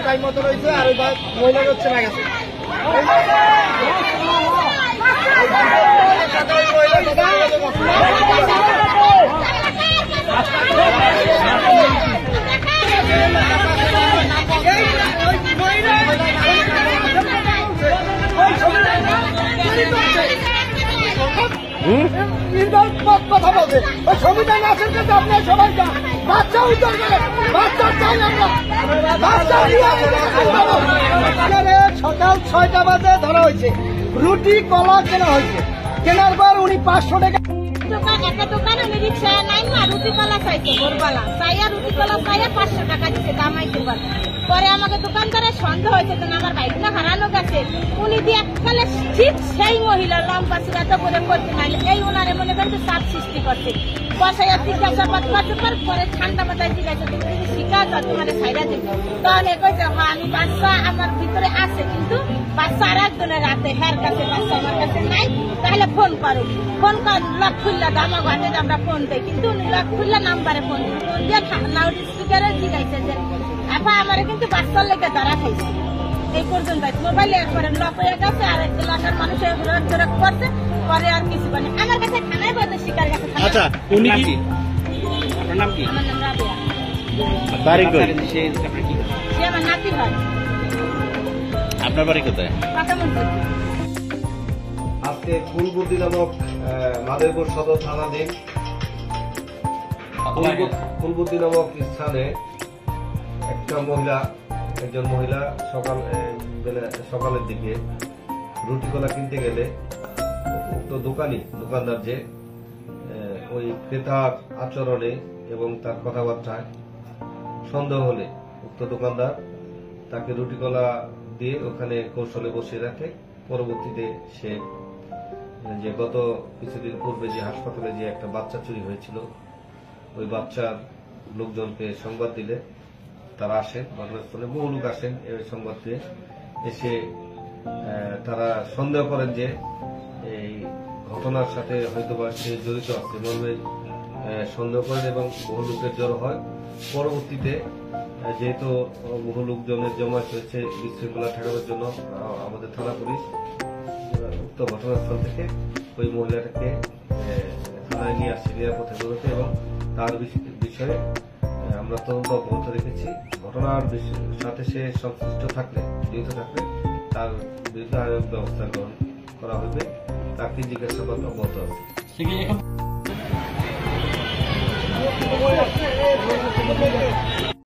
Time মতো রয়েছে আর ওই মহিলার হচ্ছে না গেছে কথা বলছে ওই সংবিধান আসেন কিন্তু আপনার সবাই বাচ্চা উদ্ধার করে বাচ্চা চাই আমরা সকাল 6টা বাজে ধরা হয়েছে রুটি কলা কেনা হয়েছে কেনার পর উনি 500 টাকা একটা দোকান আমি রিক্সা নাই না রুটি কলা চাইছে ভোরবেলা চাইয়া রুটি কলা চাইয়া 500 টাকা দিচ্ছে দামাইতে পারে পরে আমাকে দোকানদারের সন্দেহ হয়েছে কেন আমার বাইকটা হারানো গেছে উনি দিয়ে এককালে ঠিক সেই মহিলা লম্বা চূড়াতে করে করতে নাইলে এই ওনারে মনে করেন চাপ সৃষ্টি করছে বসাইয়া জিজ্ঞাসাবাদ করতে পার পরে ঠান্ডা মাথায় জিজ্ঞাসা তুমি শিকার তোমার সাইডা দিল তখন এ কইছে হ্যাঁ আমি বাচ্চা আমার ভিতরে আছে কিন্তু বাচ্চা আর একজনের রাতে হ্যার কাছে বাচ্চা আমার কাছে নাই তাহলে ফোন করো ফোন কর লক খুললা দামা ঘাটে আমরা ফোন দেই কিন্তু উনি লক খুললা নাম্বারে ফোন দিয়ে লাউড স্পিকারে জিজ্ঞাসা যে আপা আমার কিন্তু বাচ্চার লেগে দাঁড়া খাইছে এই পর্যন্ত মোবাইলে একবারে লক হয়ে গেছে আর এলাকার মানুষের ঘোরাঘোরা করছে পরে আর কিছু বলে আমার কাছে থানায় বলতে শিকার কাছে আচ্ছা উনি কি আপনার নাম কি আমার নাম রাবেয়া বাড়ি কই সে আমার নাতি হয় আপনার বাড়ি কোথায় আজকে ফুলবুদ্দি নামক মাদারীপুর সদর থানাধীন ফুলবুদ্দি নামক স্থানে একজন মহিলা সকালের দিকে রুটি কলা কিনতে গেলে উক্ত দোকানদার যে ওই ক্রেতার আচরণে এবং তার কথাবার্তায় সন্দেহ হলে উক্ত দোকানদার তাকে রুটি কলা দিয়ে ওখানে কৌশলে বসিয়ে রাখে। পরবর্তীতে সে যে গত কিছুদিন পূর্বে যে হাসপাতালে যে একটা বাচ্চা চুরি হয়েছিল ওই বাচ্চার লোকজনকে সংবাদ দিলে তারা আসেন ঘটনাস্থলে, বহু লোক আসেন এই সংবাদ দিয়ে এসে তারা সন্দেহ করেন যে এই ঘটনার সাথে হয়তোবা সে জড়িত আছে মর্মে সন্দেহ করেন এবং বহু লোকের জড়ো হয়। পরবর্তীতে যেহেতু বহু লোকজনের জমায়েত হয়েছে বিশৃঙ্খলা ঠেকানোর জন্য আমাদের থানা পুলিশ উক্ত ঘটনাস্থল থেকে ওই মহিলাটাকে থানায় নিয়ে আসছে নিরাপত্তা হেফাজতে এবং তার বিষয়ে আমরা তদন্ত অব্যাহত রেখেছি। ঘটনার সাথে সে সংশ্লিষ্ট থাকলে জড়িত থাকলে তার বিরুদ্ধে আইনানুগ ব্যবস্থা গ্রহণ করা হবে। তাকে জিজ্ঞাসাবাদ অব্যাহত আছে।